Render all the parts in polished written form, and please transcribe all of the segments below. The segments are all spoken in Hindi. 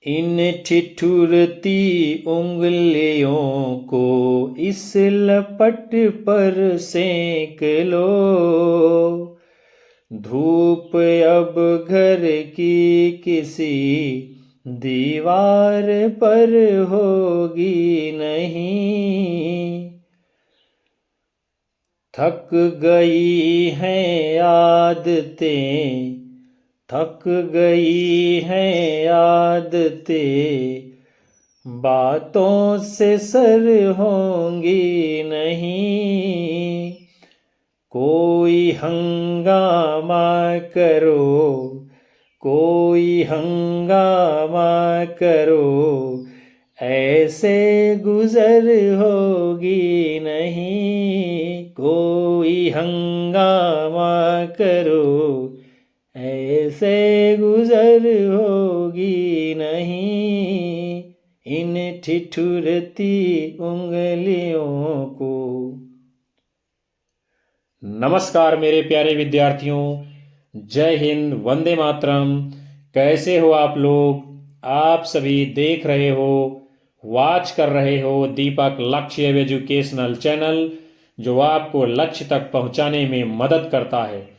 इन ठिठुरती उंगलियों को इस लपट पर सेंक लो। धूप अब घर की किसी दीवार पर होगी नहीं। थक गई हैं आदतें, थक गई हैं आदतें, बातों से सर होंगी नहीं। कोई हंगामा करो, कोई हंगामा करो, ऐसे गुजर होगी नहीं। कोई हंगामा करो, ऐसे गुजर होगी नहीं। इन ठिठुरती उंगलियों को। नमस्कार मेरे प्यारे विद्यार्थियों, जय हिंद, वंदे मातरम। कैसे हो आप लोग? आप सभी देख रहे हो, वॉच कर रहे हो दीपक लक्ष्य एजुकेशनल चैनल, जो आपको लक्ष्य तक पहुंचाने में मदद करता है।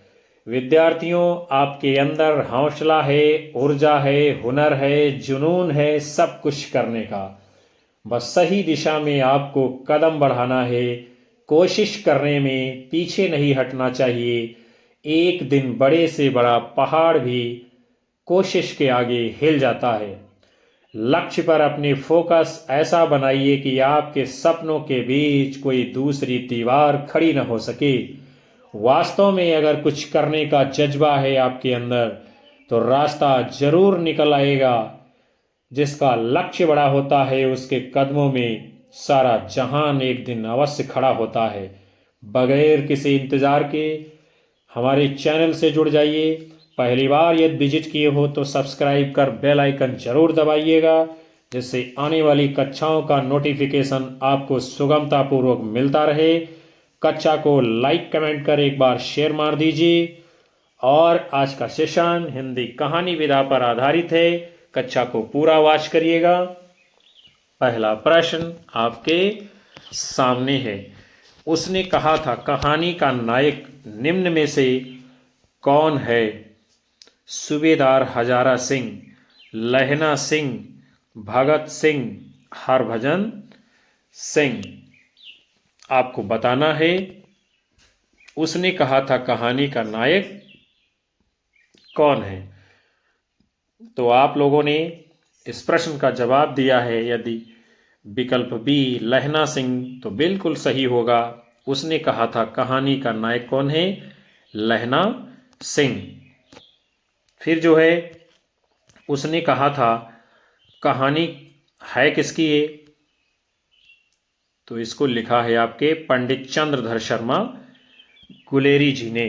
विद्यार्थियों, आपके अंदर हौसला है, ऊर्जा है, हुनर है, जुनून है सब कुछ करने का। बस सही दिशा में आपको कदम बढ़ाना है। कोशिश करने में पीछे नहीं हटना चाहिए। एक दिन बड़े से बड़ा पहाड़ भी कोशिश के आगे हिल जाता है। लक्ष्य पर अपनी फोकस ऐसा बनाइए कि आपके सपनों के बीच कोई दूसरी दीवार खड़ी न हो सके। वास्तव में अगर कुछ करने का जज्बा है आपके अंदर, तो रास्ता जरूर निकल आएगा। जिसका लक्ष्य बड़ा होता है उसके कदमों में सारा जहान एक दिन अवश्य खड़ा होता है। बगैर किसी इंतजार के हमारे चैनल से जुड़ जाइए। पहली बार यदि विजिट किए हो तो सब्सक्राइब कर बेल आइकन जरूर दबाइएगा, जिससे आने वाली कक्षाओं का नोटिफिकेशन आपको सुगमतापूर्वक मिलता रहे। कक्षा को लाइक कमेंट कर एक बार शेयर मार दीजिए। और आज का सेशन हिंदी कहानी विधा पर आधारित है। कक्षा को पूरा वॉच करिएगा। पहला प्रश्न आपके सामने है। उसने कहा था, कहानी का नायक निम्न में से कौन है? सूबेदार हजारा सिंह, लहना सिंह, भगत सिंह, हरभजन सिंह। आपको बताना है। उसने कहा था कहानी का नायक कौन है? तो आप लोगों ने इस प्रश्न का जवाब दिया है। यदि विकल्प बी लहना सिंह, तो बिल्कुल सही होगा। उसने कहा था कहानी का नायक कौन है? लहना सिंह। फिर जो है उसने कहा था कहानी है किसकी है? तो इसको लिखा है आपके पंडित चंद्रधर शर्मा गुलेरी जी ने।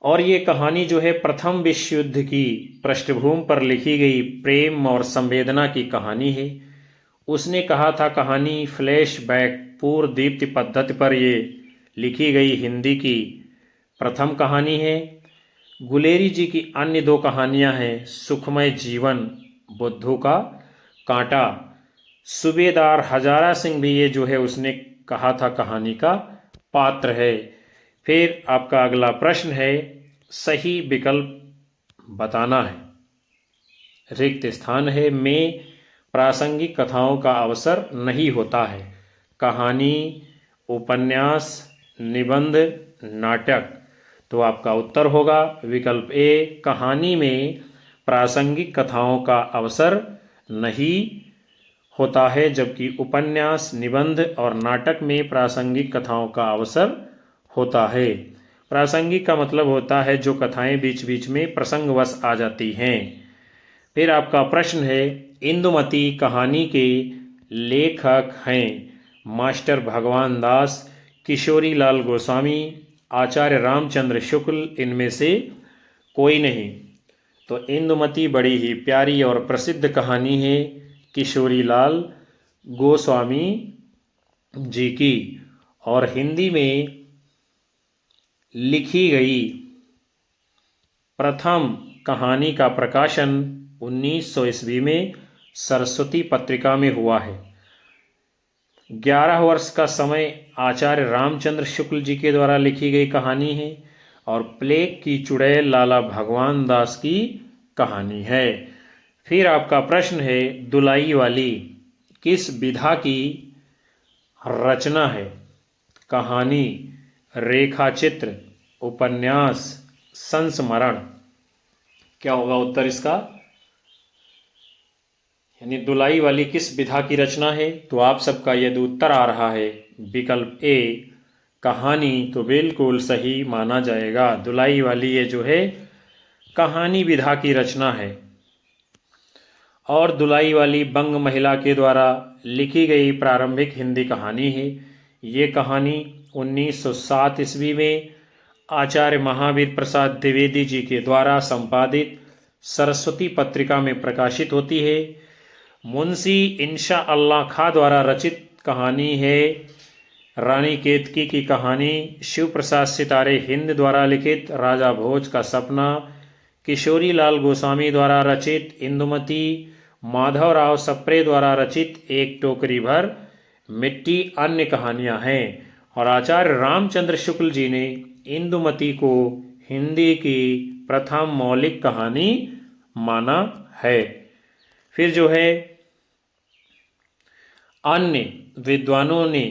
और ये कहानी जो है प्रथम विश्व युद्ध की पृष्ठभूमि पर लिखी गई प्रेम और संवेदना की कहानी है। उसने कहा था कहानी फ्लैशबैक पूर्व दीप्ति पद्धति पर ये लिखी गई हिंदी की प्रथम कहानी है। गुलेरी जी की अन्य दो कहानियां हैं सुखमय जीवन, बुद्धू का कांटा। सूबेदार हजारा सिंह भी ये जो है उसने कहा था कहानी का पात्र है। फिर आपका अगला प्रश्न है, सही विकल्प बताना है। रिक्त स्थान है में प्रासंगिक कथाओं का अवसर नहीं होता है। कहानी, उपन्यास, निबंध, नाटक। तो आपका उत्तर होगा विकल्प ए, कहानी में प्रासंगिक कथाओं का अवसर नहीं होता है, जबकि उपन्यास, निबंध और नाटक में प्रासंगिक कथाओं का अवसर होता है। प्रासंगिक का मतलब होता है जो कथाएं बीच बीच में प्रसंगवश आ जाती हैं। फिर आपका प्रश्न है, इंदुमती कहानी के लेखक हैं मास्टर भगवान दास, किशोरी लाल गोस्वामी, आचार्य रामचंद्र शुक्ल, इनमें से कोई नहीं। तो इंदुमती बड़ी ही प्यारी और प्रसिद्ध कहानी है किशोरी लाल गोस्वामी जी की, और हिंदी में लिखी गई प्रथम कहानी का प्रकाशन 1900 ईस्वी में सरस्वती पत्रिका में हुआ है। 11 वर्ष का समय आचार्य रामचंद्र शुक्ल जी के द्वारा लिखी गई कहानी है और प्लेग की चुड़ैल लाला भगवान दास की कहानी है। फिर आपका प्रश्न है, दुलाई वाली किस विधा की रचना है? कहानी, रेखाचित्र, उपन्यास, संस्मरण। क्या होगा उत्तर इसका? यानी दुलाई वाली किस विधा की रचना है? तो आप सबका यदि उत्तर आ रहा है विकल्प ए कहानी, तो बिल्कुल सही माना जाएगा। दुलाई वाली ये जो है कहानी विधा की रचना है और दुलाई वाली बंग महिला के द्वारा लिखी गई प्रारंभिक हिंदी कहानी है। ये कहानी 1907 ईस्वी में आचार्य महावीर प्रसाद द्विवेदी जी के द्वारा संपादित सरस्वती पत्रिका में प्रकाशित होती है। मुंशी इंशा अल्लाह खां द्वारा रचित कहानी है। रानी केतकी की कहानी, शिव प्रसाद सितारे हिंद द्वारा लिखित राजा भोज का सपना, किशोरी लाल गोस्वामी द्वारा रचित इंदुमती, माधवराव सप्रे द्वारा रचित एक टोकरी भर मिट्टी अन्य कहानियां हैं। और आचार्य रामचंद्र शुक्ल जी ने इंदुमती को हिंदी की प्रथम मौलिक कहानी माना है। फिर जो है अन्य विद्वानों ने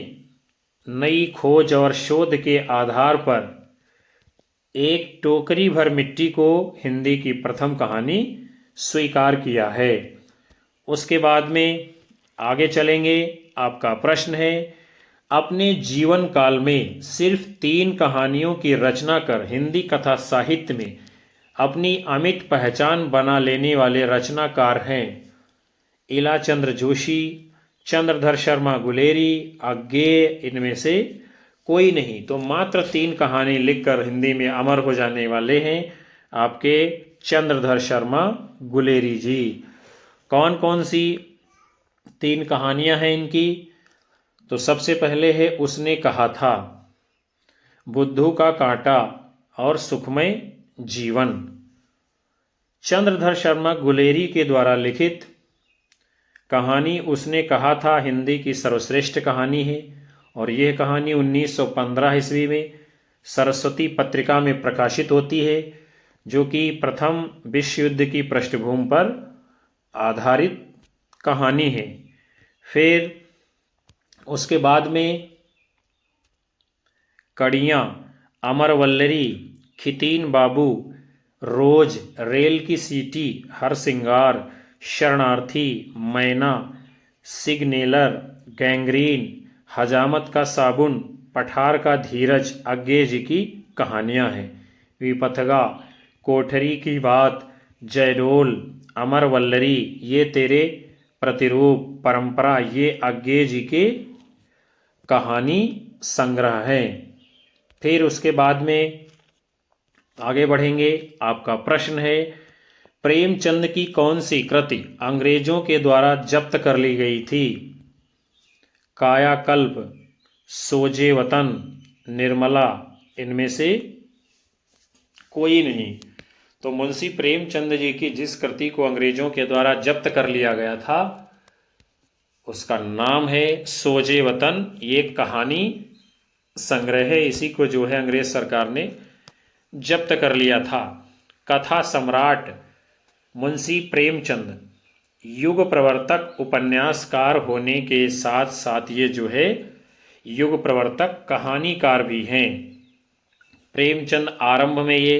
नई खोज और शोध के आधार पर एक टोकरी भर मिट्टी को हिंदी की प्रथम कहानी स्वीकार किया है। उसके बाद में आगे चलेंगे। आपका प्रश्न है, अपने जीवन काल में सिर्फ 3 कहानियों की रचना कर हिंदी कथा साहित्य में अपनी अमिट पहचान बना लेने वाले रचनाकार हैं? इलाचंद्र जोशी, चंद्रधर शर्मा गुलेरी, अज्ञेय, इनमें से कोई नहीं। तो मात्र 3 कहानी लिखकर हिंदी में अमर हो जाने वाले हैं आपके चंद्रधर शर्मा गुलेरी जी। कौन कौन सी 3 कहानियां हैं इनकी? तो सबसे पहले है उसने कहा था, बुद्धू का कांटा और सुखमय जीवन। चंद्रधर शर्मा गुलेरी के द्वारा लिखित कहानी उसने कहा था हिंदी की सर्वश्रेष्ठ कहानी है और यह कहानी 1915 ईस्वी में सरस्वती पत्रिका में प्रकाशित होती है, जो कि प्रथम विश्व युद्ध की पृष्ठभूमि पर आधारित कहानी है। फिर उसके बाद में कड़ियाँ, अमर वल्लरी, खितीन बाबू, रोज, रेल की सीटी, हरसिंगार, शरणार्थी, मैना, सिग्नेलर, गैंग्रीन, हजामत का साबुन, पठार का धीरज अज्ञेय जी की कहानियां हैं। विपथगा, कोठरी की बात, जयडोल, अमर वल्लरी, ये तेरे प्रतिरूप, परंपरा, ये अज्ञेय जी के कहानी संग्रह हैं। फिर उसके बाद में आगे बढ़ेंगे। आपका प्रश्न है, प्रेमचंद की कौन सी कृति अंग्रेजों के द्वारा जब्त कर ली गई थी? कायाकल्प, सोजे वतन, निर्मला, इनमें से कोई नहीं। तो मुंशी प्रेमचंद जी की जिस कृति को अंग्रेजों के द्वारा जब्त कर लिया गया था उसका नाम है सोजे वतन। ये कहानी संग्रह है, इसी को जो है अंग्रेज सरकार ने जब्त कर लिया था। कथा सम्राट मुंशी प्रेमचंद युग प्रवर्तक उपन्यासकार होने के साथ साथ ये जो है युग प्रवर्तक कहानीकार भी हैं। प्रेमचंद आरंभ में ये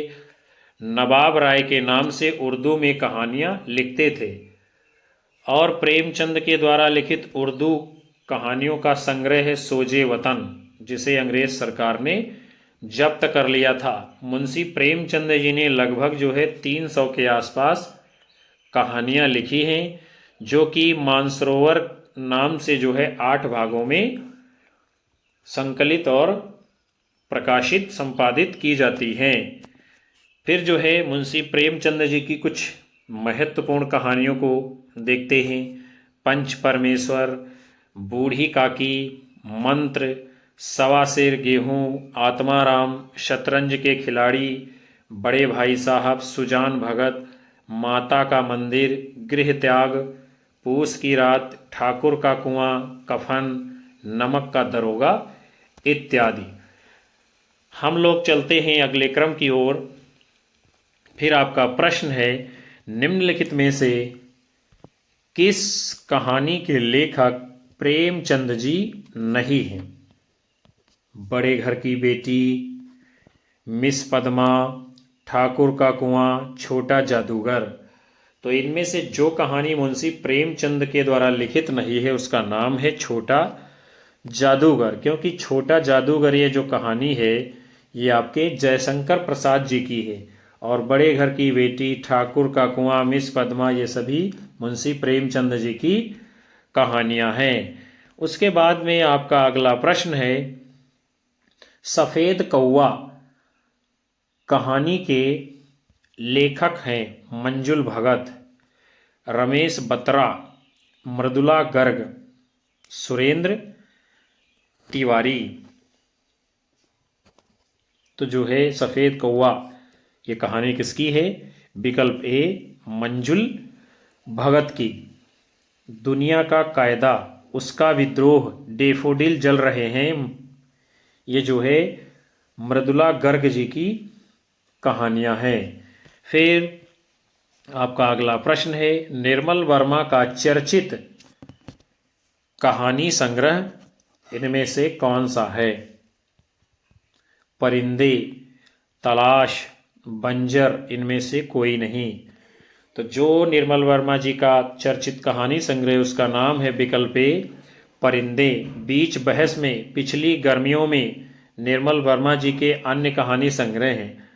नवाब राय के नाम से उर्दू में कहानियाँ लिखते थे और प्रेमचंद के द्वारा लिखित उर्दू कहानियों का संग्रह है सोजे वतन, जिसे अंग्रेज सरकार ने जब्त कर लिया था। मुंशी प्रेमचंद जी ने लगभग जो है 300 के आसपास कहानियाँ लिखी हैं, जो कि मानसरोवर नाम से जो है 8 भागों में संकलित और प्रकाशित संपादित की जाती हैं। फिर जो है मुंशी प्रेमचंद जी की कुछ महत्वपूर्ण कहानियों को देखते हैं। पंच परमेश्वर, बूढ़ी काकी, मंत्र, सवा सेर गेहूँ, आत्माराम, शतरंज के खिलाड़ी, बड़े भाई साहब, सुजान भगत, माता का मंदिर, गृह त्याग, पूस की रात, ठाकुर का कुआं, कफन, नमक का दरोगा इत्यादि। हम लोग चलते हैं अगले क्रम की ओर। फिर आपका प्रश्न है, निम्नलिखित में से किस कहानी के लेखक प्रेमचंद जी नहीं हैं? बड़े घर की बेटी, मिस पद्मा, ठाकुर का कुआं, छोटा जादूगर। तो इनमें से जो कहानी मुंशी प्रेमचंद के द्वारा लिखित नहीं है उसका नाम है छोटा जादूगर, क्योंकि छोटा जादूगर ये जो कहानी है ये आपके जयशंकर प्रसाद जी की है, और बड़े घर की बेटी, ठाकुर का कुआं, मिस पद्मा ये सभी मुंशी प्रेमचंद जी की कहानियां हैं। उसके बाद में आपका अगला प्रश्न है, सफ़ेद कौवा कहानी के लेखक हैं मंजुल भगत, रमेश बत्रा, मृदुला गर्ग, सुरेंद्र तिवारी। तो जो है सफ़ेद कौवा ये कहानी किसकी है? विकल्प ए मंजुल भगत की। दुनिया का कायदा, उसका विद्रोह, डेफोडिल जल रहे हैं, ये जो है मृदुला गर्ग जी की कहानियां हैं। फिर आपका अगला प्रश्न है, निर्मल वर्मा का चर्चित कहानी संग्रह इनमें से कौन सा है? परिंदे, तलाश, बंजर, इनमें से कोई नहीं। तो जो निर्मल वर्मा जी का चर्चित कहानी संग्रह उसका नाम है विकल्प ए परिंदे। बीच बहस में पिछली गर्मियों में निर्मल वर्मा जी के अन्य कहानी संग्रह हैं,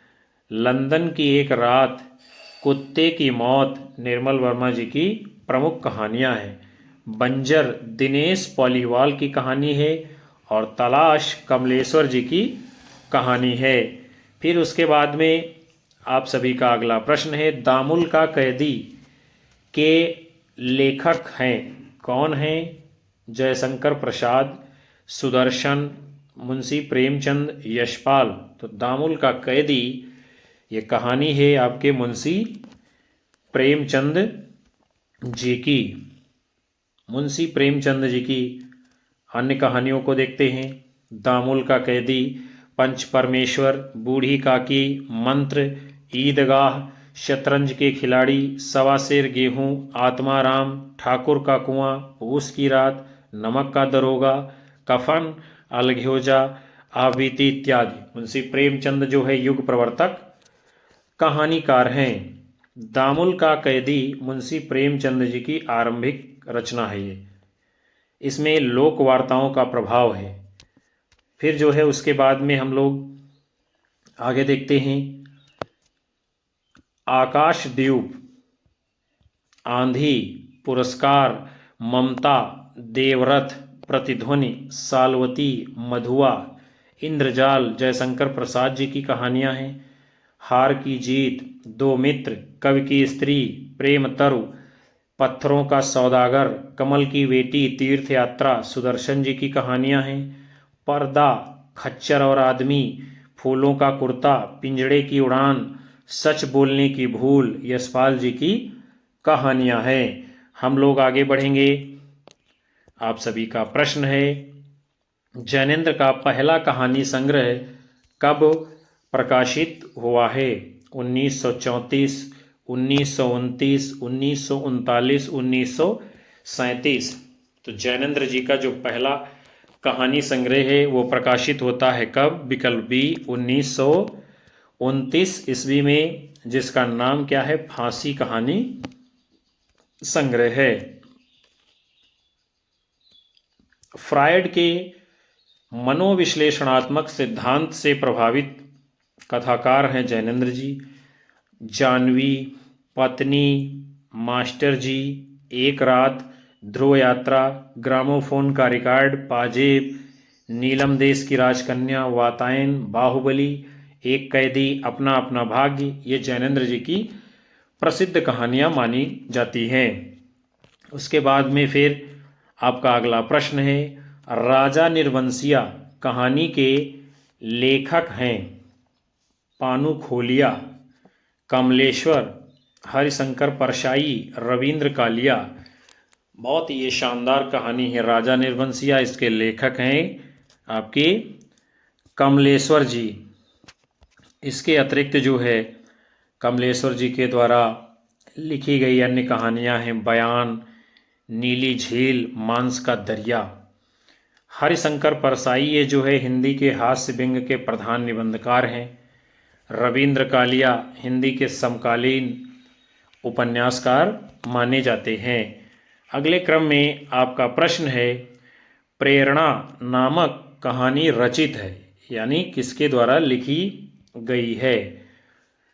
लंदन की एक रात, कुत्ते की मौत निर्मल वर्मा जी की प्रमुख कहानियां हैं, बंजर दिनेश पॉलीवाल की कहानी है, और तलाश कमलेश्वर जी की कहानी है। फिर उसके बाद में आप सभी का अगला प्रश्न है, दामुल का कैदी के लेखक हैं कौन हैं? जयशंकर प्रसाद, सुदर्शन, मुंशी प्रेमचंद, यशपाल। तो दामुल का कैदी ये कहानी है आपके मुंशी प्रेमचंद जी की। मुंशी प्रेमचंद जी की अन्य कहानियों को देखते हैं। दामुल का कैदी, पंच परमेश्वर, बूढ़ी काकी, मंत्र, ईदगाह, शतरंज के खिलाड़ी, सवा सेर गेहूं, आत्माराम, ठाकुर का कुआं, पूस की रात, नमक का दरोगा, कफन, अलघ्योजा, आबीती इत्यादि। मुंशी प्रेमचंद जो है युग प्रवर्तक कहानीकार हैं। दामुल का कैदी मुंशी प्रेमचंद जी की आरंभिक रचना है ये, इसमें लोक वार्ताओं का प्रभाव है। फिर जो है उसके बाद में हम लोग आगे देखते हैं, आकाशद्यूप, आंधी, पुरस्कार, ममता, देवरथ, प्रतिध्वनि, सालवती, मधुआ, इंद्रजाल जयशंकर प्रसाद जी की कहानियां हैं। हार की जीत, दो मित्र, कवि की स्त्री, प्रेम तरु, पत्थरों का सौदागर, कमल की बेटी, तीर्थ यात्रा सुदर्शन जी की कहानियां हैं। पर्दा, खच्चर और आदमी, फूलों का कुर्ता, पिंजड़े की उड़ान, सच बोलने की भूल यशपाल जी की कहानियां हैं। हम लोग आगे बढ़ेंगे। आप सभी का प्रश्न है, जैनेन्द्र का पहला कहानी संग्रह कब प्रकाशित हुआ है? 1934, 1929, 1939, 1937। तो जैनेन्द्र जी का जो पहला कहानी संग्रह है वो प्रकाशित होता है कब? विकल्प बी 1929 ईस्वी में, जिसका नाम क्या है? फांसी कहानी संग्रह है। फ्रायड के मनोविश्लेषणात्मक सिद्धांत से प्रभावित कथाकार हैं जैनेन्द्र जी। जानवी, पत्नी, मास्टर जी, एक रात, ध्रुव यात्रा, ग्रामोफोन का रिकॉर्ड, पाजेब, नीलम देश की राजकन्या, वातायन, बाहुबली, एक कैदी, अपना अपना भाग्य, ये जैनेन्द्र जी की प्रसिद्ध कहानियां मानी जाती हैं। उसके बाद में फिर आपका अगला प्रश्न है, राजा निर्वंशिया कहानी के लेखक हैं पानु खोलिया, कमलेश्वर, हरिशंकर परशाई, रविंद्र कालिया। बहुत ही ये शानदार कहानी है राजा निर्बंसिया। इसके लेखक हैं आपके कमलेश्वर जी। इसके अतिरिक्त जो है कमलेश्वर जी के द्वारा लिखी गई अन्य कहानियां हैं बयान, नीली झील, मांस का दरिया। हरिशंकर परसाई ये जो है हिंदी के हास्य व्यंग के प्रधान निबंधकार हैं। रविंद्र कालिया हिंदी के समकालीन उपन्यासकार माने जाते हैं। अगले क्रम में आपका प्रश्न है, प्रेरणा नामक कहानी रचित है, यानी किसके द्वारा लिखी गई है?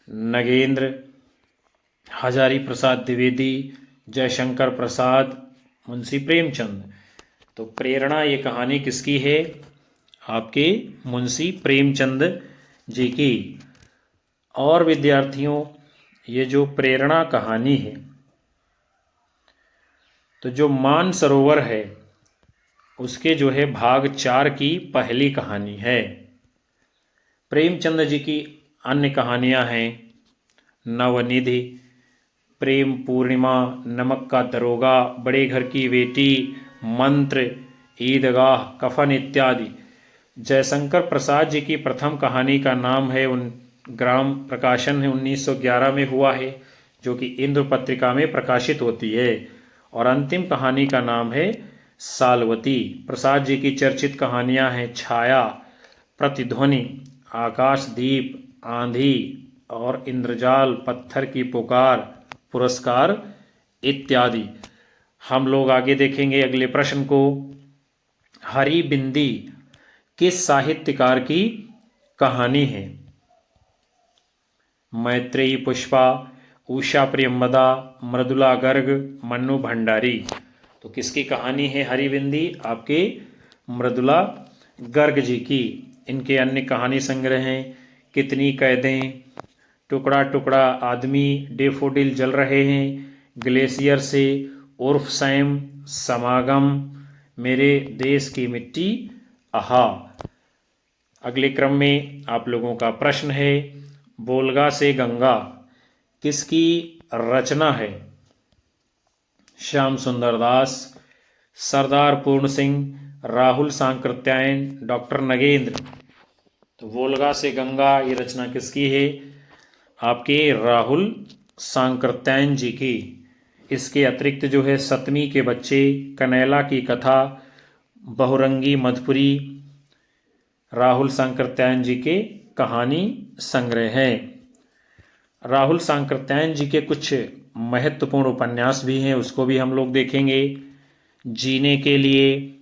नगेंद्र, हजारी प्रसाद द्विवेदी, जयशंकर प्रसाद, मुंशी प्रेमचंद। तो प्रेरणा ये कहानी किसकी है? आपके मुंशी प्रेमचंद जी की। और विद्यार्थियों, ये जो प्रेरणा कहानी है, तो जो मानसरोवर है उसके जो है भाग 4 की पहली कहानी है। प्रेमचंद जी की अन्य कहानियां हैं नवनिधि, प्रेम पूर्णिमा, नमक का दरोगा, बड़े घर की बेटी, मंत्र, ईदगाह, कफन इत्यादि। जयशंकर प्रसाद जी की प्रथम कहानी का नाम है ग्राम प्रकाशन है 1911 में हुआ है, जो कि इंद्र पत्रिका में प्रकाशित होती है। और अंतिम कहानी का नाम है सालवती। प्रसाद जी की चर्चित कहानियां हैं छाया, प्रतिध्वनि, आकाशदीप, आंधी और इंद्रजाल, पत्थर की पुकार, पुरस्कार इत्यादि। हम लोग आगे देखेंगे अगले प्रश्न को। हरी बिंदी किस साहित्यकार की कहानी है? मैत्रेयी पुष्पा, उषा प्रियंवदा, मृदुला गर्ग, मन्नू भंडारी। तो किसकी कहानी है हरी बिंदी? आपके मृदुला गर्ग जी की। इनके अन्य कहानी संग्रह हैं कितनी कैदें, टुकड़ा टुकड़ा आदमी, डेफोडिल जल रहे हैं, ग्लेशियर से, उर्फ सैम, समागम, मेरे देश की मिट्टी, आहा। अगले क्रम में आप लोगों का प्रश्न है, बोलगा से गंगा किसकी रचना है? श्याम सुंदर दास, सरदार पूर्ण सिंह, राहुल सांकृत्यायन, डॉक्टर नगेंद्र। तो वोल्गा से गंगा ये रचना किसकी है? आपके राहुल सांकृत्यायन जी की। इसके अतिरिक्त जो है सतमी के बच्चे, कनैला की कथा, बहुरंगी मधुपुरी, राहुल सांकृत्यायन जी के कहानी संग्रह हैं। राहुल सांकृत्यायन जी के कुछ महत्वपूर्ण उपन्यास भी हैं, उसको भी हम लोग देखेंगे। जीने के लिए,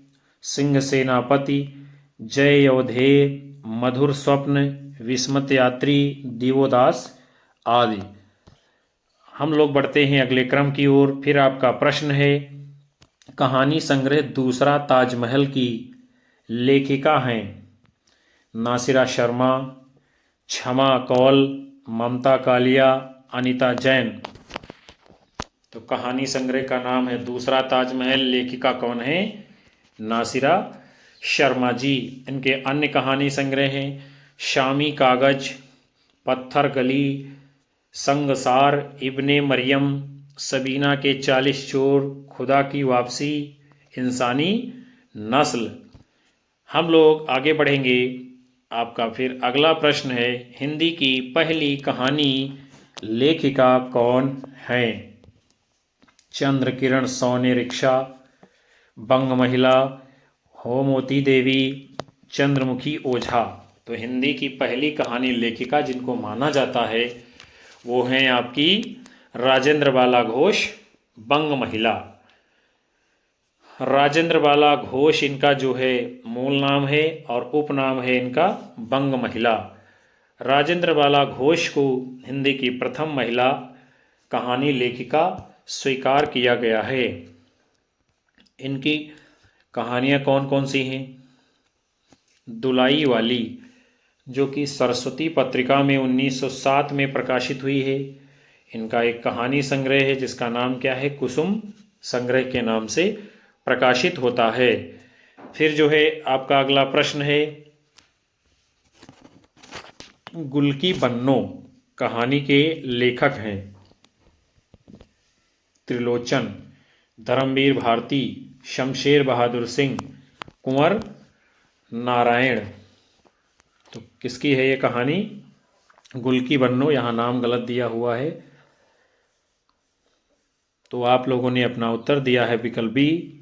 सिंह सेनापति, जय अवधेय, मधुर स्वप्न, विस्मत यात्री, दिवोदास आदि। हम लोग बढ़ते हैं अगले क्रम की ओर। फिर आपका प्रश्न है, कहानी संग्रह दूसरा ताजमहल की लेखिका हैं नासिरा शर्मा, क्षमा कौल, ममता कालिया, अनीता जैन। तो कहानी संग्रह का नाम है दूसरा ताजमहल, लेखिका कौन है? नासिरा शर्मा जी। इनके अन्य कहानी संग्रह हैं शामी कागज, पत्थर गली, संगसार, इब्ने मरियम, सबीना के 40 चोर, खुदा की वापसी, इंसानी नस्ल। हम लोग आगे बढ़ेंगे। आपका फिर अगला प्रश्न है, हिंदी की पहली कहानी लेखिका कौन है? चंद्र किरण सोने रिक्शा, बंग महिला, होमवती देवी, चंद्रमुखी ओझा। तो हिंदी की पहली कहानी लेखिका जिनको माना जाता है वो हैं आपकी राजेंद्र बाला घोष, बंग महिला। राजेंद्र बाला घोष इनका जो है मूल नाम है और उपनाम है इनका बंग महिला। राजेंद्र बाला घोष को हिंदी की प्रथम महिला कहानी लेखिका स्वीकार किया गया है। इनकी कहानियाँ कौन कौन सी हैं? दुलाई वाली, जो कि सरस्वती पत्रिका में 1907 में प्रकाशित हुई है। इनका एक कहानी संग्रह है जिसका नाम क्या है? कुसुम संग्रह के नाम से प्रकाशित होता है। फिर जो है आपका अगला प्रश्न है, गुल की बन्नो कहानी के लेखक हैं त्रिलोचन, धर्मवीर भारती, शमशेर बहादुर सिंह, कुंवर नारायण। तो किसकी है ये कहानी? गुल की बन्नो, यहाँ नाम गलत दिया हुआ है। तो आप लोगों ने अपना उत्तर दिया है विकल्प बी,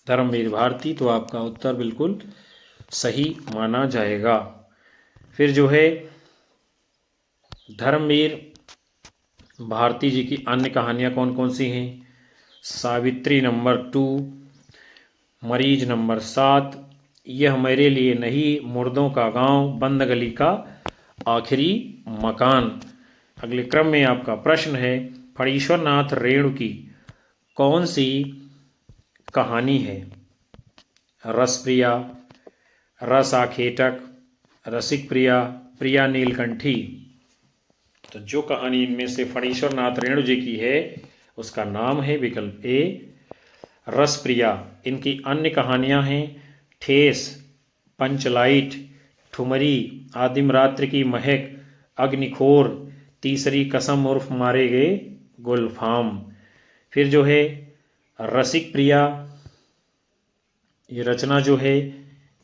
धर्मवीर भारती। तो आपका उत्तर बिल्कुल सही माना जाएगा। फिर जो है धर्मवीर भारती जी की अन्य कहानियाँ कौन कौन सी हैं? सावित्री नंबर 2, मरीज नंबर 7, यह मेरे लिए नहीं, मुर्दों का गांव, बंद गली का आखिरी मकान। अगले क्रम में आपका प्रश्न है, फणीश्वर नाथ रेणु की कौन सी कहानी है? रसप्रिया, रस आखेटक, रसिक प्रिया, प्रिया नीलकंठी। तो जो कहानी इनमें से फणीश्वर नाथ रेणु जी की है उसका नाम है विकल्प ए, रसप्रिया। इनकी अन्य कहानियां हैं ठेस, पंचलाइट, ठुमरी, आदिम रात्रि की महक, अग्निखोर, तीसरी कसम उर्फ मारे गए गुलफाम। फिर जो है रसिक प्रिया, ये रचना जो है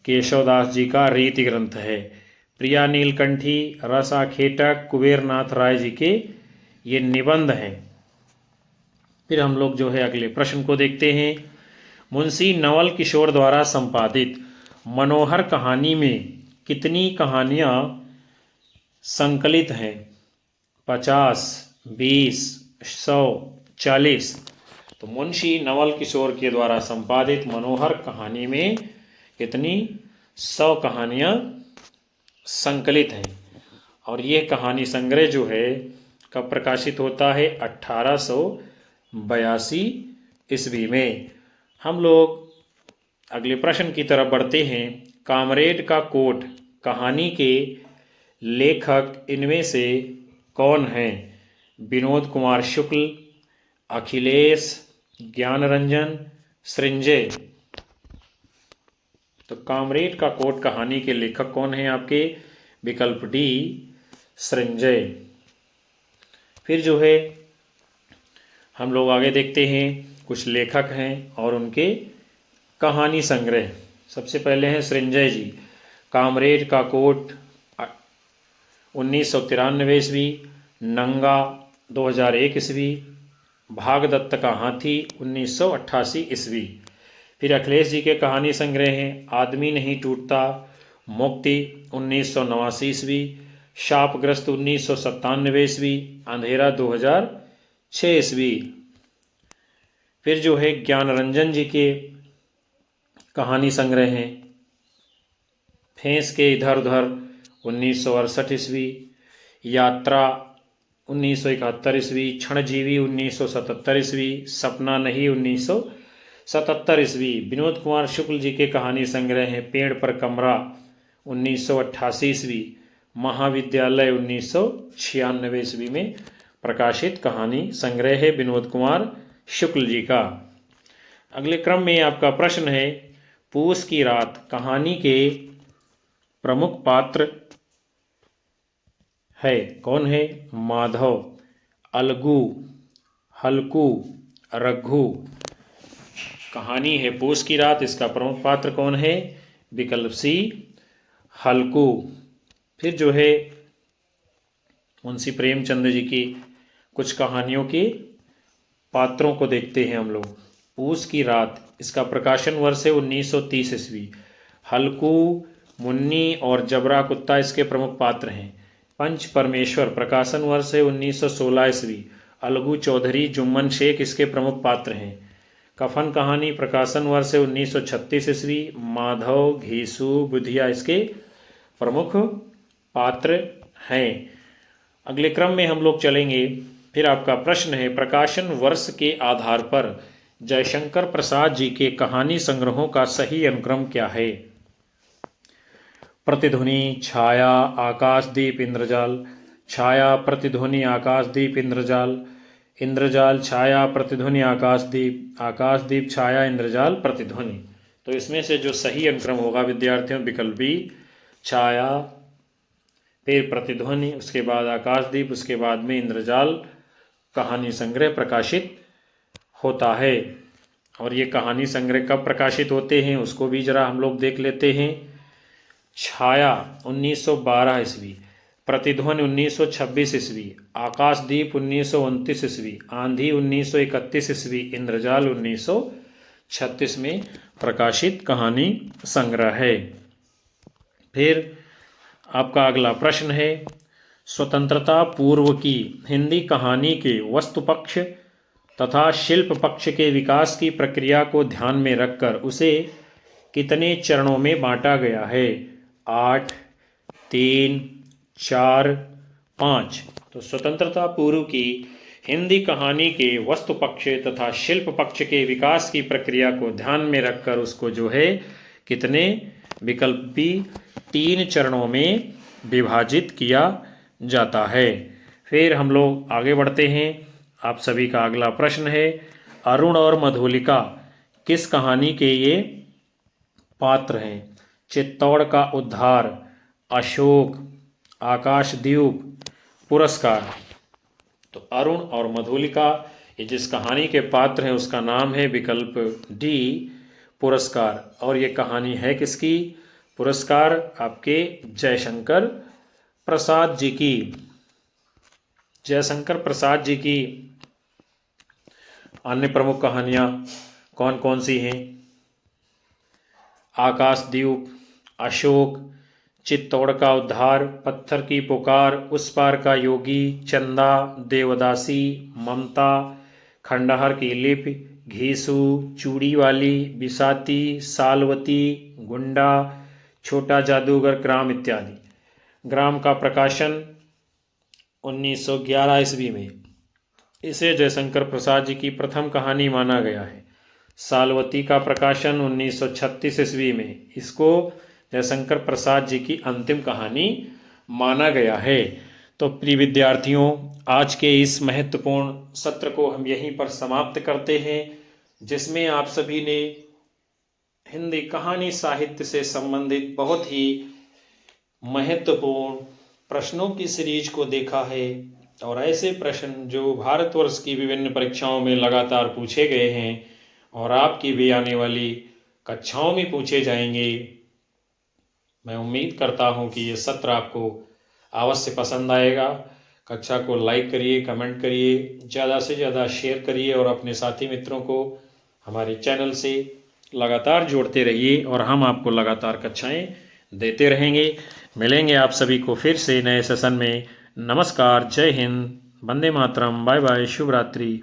केशवदास जी का रीति ग्रंथ है। प्रिया नीलकंठी, रस आखेटक, कुबेरनाथ राय जी के ये निबंध हैं। फिर हम लोग जो है अगले प्रश्न को देखते हैं। मुंशी नवल किशोर द्वारा संपादित मनोहर कहानी में कितनी कहानियाँ संकलित हैं? 50, 20, 100, 40। तो मुंशी नवल किशोर के द्वारा संपादित मनोहर कहानी में कितनी 100 कहानियाँ संकलित हैं। और ये कहानी संग्रह जो है कब प्रकाशित होता है? 1882 ईस्वी में। हम लोग अगले प्रश्न की तरफ बढ़ते हैं। कामरेड का कोट कहानी के लेखक इनमें से कौन हैं? विनोद कुमार शुक्ल, अखिलेश, ज्ञानरंजन, सृंजय। तो कामरेड का कोट कहानी के लेखक कौन हैं आपके? विकल्प डी, सृंजय। फिर जो है हम लोग आगे देखते हैं कुछ लेखक हैं और उनके कहानी संग्रह। सबसे पहले हैं सृंजय जी। कामरेड का कोट 1993 ईस्वी, नंगा 2001 ईस्वी, भागदत्त का हाथी 1988 ईस्वी। फिर अखिलेश जी के कहानी संग्रह हैं आदमी नहीं टूटता, मुक्ति 1989 ईस्वी, शापग्रस्त 1997 ईस्वी, अंधेरा 2006 ईस्वी। फिर जो है ज्ञानरंजन जी के कहानी संग्रह हैं फेंस के इधर उधर 1968 ईस्वी, यात्रा 1971 ईस्वी, क्षणजीवी 1977 ईस्वी, सपना नहीं 1977 ईस्वी। विनोद कुमार शुक्ल जी के कहानी संग्रह हैं पेड़ पर कमरा 1988 ईस्वी, महाविद्यालय 1996 ईस्वी में प्रकाशित कहानी संग्रह है विनोद कुमार शुक्ल जी का। अगले क्रम में आपका प्रश्न है, पूस की रात कहानी के प्रमुख पात्र है कौन है? माधव, अलगू, हल्कू, रघु। कहानी है पूस की रात, इसका प्रमुख पात्र कौन है? विकल्प सी, हल्कू। फिर जो है मुंशी प्रेमचंद जी की कुछ कहानियों के पात्रों को देखते हैं हम लोग। पूस की रात, इसका प्रकाशन वर्ष है 1930 ईस्वी। हल्कू, मुन्नी और जबरा कुत्ता इसके प्रमुख पात्र हैं। पंच परमेश्वर, प्रकाशन वर्ष है 1916 ईस्वी। अलगू चौधरी, जुम्मन शेख इसके प्रमुख पात्र हैं। कफन कहानी, प्रकाशन वर्ष है 1936 ईस्वी। माधव, घीसू, बुधिया इसके प्रमुख पात्र हैं। अगले क्रम में हम लोग चलेंगे। फिर आपका प्रश्न है, प्रकाशन वर्ष के आधार पर जयशंकर प्रसाद जी के कहानी संग्रहों का सही अनुक्रम क्या है? प्रतिध्वनि, छाया, आकाशदीप, इंद्रजाल। छाया, प्रतिध्वनि, आकाशदीप, इंद्रजाल। इंद्रजाल, छाया, प्रतिध्वनि, आकाशदीप। आकाशदीप, छाया, इंद्रजाल, प्रतिध्वनि। तो इसमें से जो सही अनुक्रम होगा विद्यार्थियों, विकल्प बी, छाया, फिर प्रतिध्वनि, उसके बाद आकाशदीप, उसके बाद में इंद्रजाल, कहानी संग्रह प्रकाशित होता है। और ये कहानी संग्रह कब प्रकाशित होते हैं उसको भी जरा हम लोग देख लेते हैं। छाया 1912 ईस्वी, प्रतिध्वनि 1926 ईस्वी, आकाशदीप 1929 ईस्वी, आंधी 1931 ईस्वी, इंद्रजाल 1936 में प्रकाशित कहानी संग्रह है। फिर आपका अगला प्रश्न है, स्वतंत्रता पूर्व की हिंदी कहानी के वस्तु पक्ष तथा शिल्प पक्ष के विकास की प्रक्रिया को ध्यान में रखकर उसे कितने चरणों में बांटा गया है? 8, 3, 4, 5। तो स्वतंत्रता पूर्व की हिंदी कहानी के वस्तु पक्ष तथा शिल्प पक्ष के विकास की प्रक्रिया को ध्यान में रखकर उसको जो है कितने विकल्पी 3 चरणों में विभाजित किया जाता है। फिर हम लोग आगे बढ़ते हैं। आप सभी का अगला प्रश्न है, अरुण और मधुलिका किस कहानी के ये पात्र हैं? चित्तौड़ का उद्धार, अशोक, आकाशदीप, पुरस्कार। तो अरुण और मधुलिका ये जिस कहानी के पात्र हैं उसका नाम है विकल्प डी, पुरस्कार। और ये कहानी है किसकी? पुरस्कार आपके जयशंकर प्रसाद जी की। जयशंकर प्रसाद जी की अन्य प्रमुख कहानियाँ कौन कौन सी हैं? आकाशदीप, अशोक, चित्तौड़ का उद्धार, पत्थर की पुकार, उस पार का योगी, चंदा, देवदासी, ममता, खंडहर की लिपि, घीसू, चूड़ी वाली, बिसाती, सालवती, गुंडा, छोटा जादूगर, ग्राम इत्यादि। ग्राम का प्रकाशन 1911 ईस्वी में। इसे जयशंकर प्रसाद जी की प्रथम कहानी माना गया है। सालवती का प्रकाशन 1936 ईस्वी में। इसको जयशंकर प्रसाद जी की अंतिम कहानी माना गया है। तो प्रिय विद्यार्थियों, आज के इस महत्वपूर्ण सत्र को हम यहीं पर समाप्त करते हैं, जिसमें आप सभी ने हिंदी कहानी साहित्य से संबंधित बहुत ही महत्वपूर्ण प्रश्नों की सीरीज को देखा है। और ऐसे प्रश्न जो भारतवर्ष की विभिन्न परीक्षाओं में लगातार पूछे गए हैं और आपकी भी आने वाली कक्षाओं में पूछे जाएंगे। मैं उम्मीद करता हूं कि ये सत्र आपको अवश्य पसंद आएगा। कक्षा को लाइक करिए, कमेंट करिए, ज़्यादा से ज़्यादा शेयर करिए और अपने साथी मित्रों को हमारे चैनल से लगातार जोड़ते रहिए और हम आपको लगातार कक्षाएं देते रहेंगे। मिलेंगे आप सभी को फिर से नए सेशन में। नमस्कार, जय हिंद, वंदे मातरम, बाय बाय, शुभ रात्रि।